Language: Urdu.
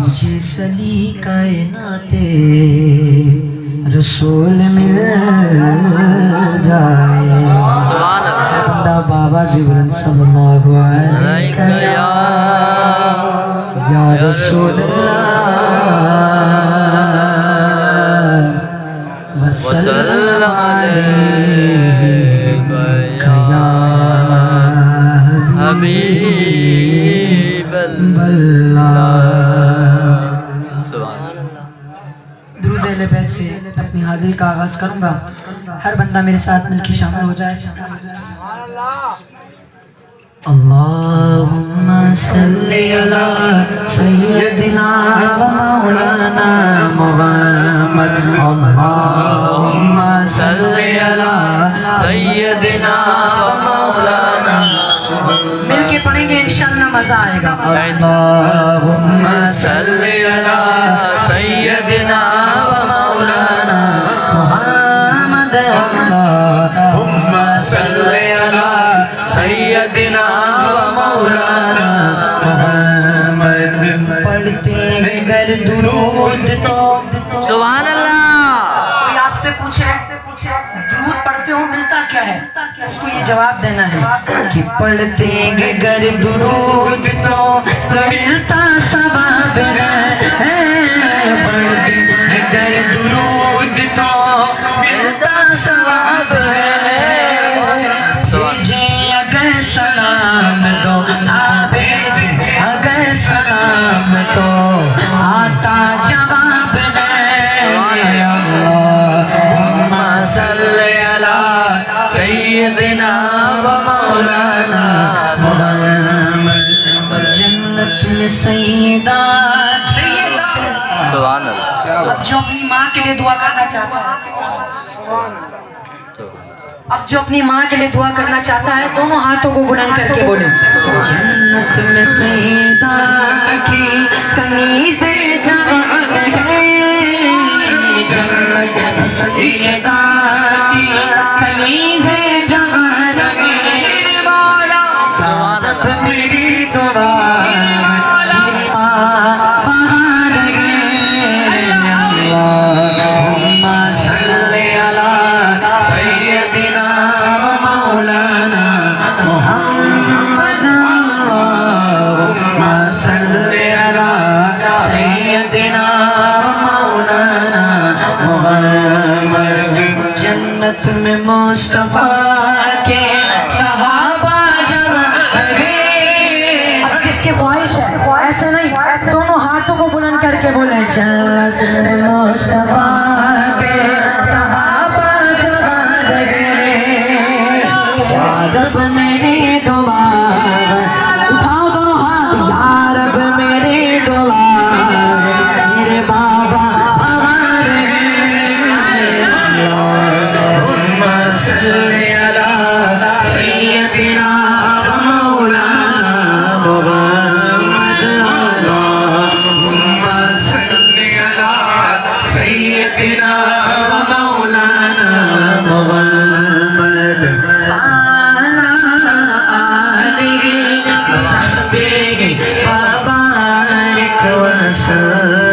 مجھے سلیقۂ رسول مل جائے بندہ بابا زبرن صلی اللہ علیہ یا رسول اللہ وسلم علیہ یا حبیب اللہ۔ درود اہل بیت سے اپنی حاضری کا آغاز کروں گا، ہر بندہ میرے ساتھ مل کے شامل ہو جائے۔ اللہم صلی علی سیدنا و مولانا محمد، اللہم صلی علی سیدنا و مولانا محمد۔ مل کے پڑھیں گے انشاءاللہ مزہ آئے گا۔ اللہم صلی علی سیدنا و مولانا محمد، اللہم صلی علی سیدنا و مولانا محمد۔ پڑھتے ہیں گر درود تو سبحان اللہ۔ کوئی آپ سے پوچھے درود پڑھتے ہو ملتا کیا ہے تو اس کو یہ جواب دینا ہے کہ پڑھتے ہیں گر درود تو ملتا ثواب ہے، پڑھتے ہیں گر درود تو ملتا ثواب ہے۔ سلام تو آبیج اگر سلام تو آتا جواب ہے۔ اللہم صلی علی سیدنا و مولانا محمد۔ جنت میں سیدہ سبحان اللہ۔ اب جو اپنی ماں کے لیے دعا کرنا چاہتا ہے، اب جو اپنی ماں کے لیے دعا کرنا چاہتا ہے دونوں ہاتھوں کو بلند کر کے بولے، جنت میں سیدہ کی کنیز جان ہے، جنت میں سیدہ کی کنیز جان ہے، اب میری دعا میری ماں بہار گئے۔ اللہم صلی علی سیدنا و مولانا محمد، اللہم صلی علی سیدنا و مولانا محمد۔ جنت میں مصطفیٰ کے صحابہ جمع ہے۔ اب جس کی خواہش ہے ایسے نہیں، دونوں ہاتھوں کو بلند کر کے بولیں، جنت میں مصطفیٰ کے صحابہ جمع ہے، یا رب میری دعا، اٹھاؤ دونوں ہاتھ، یا رب میری دعا میرے بابا ہمار گئے۔ اللہم صلی علی سیدنا و مولانا محمد، اللہم صلی علی سیدنا و مولانا محمد، وعلی آلہ وصحبہ وبارک وسلم۔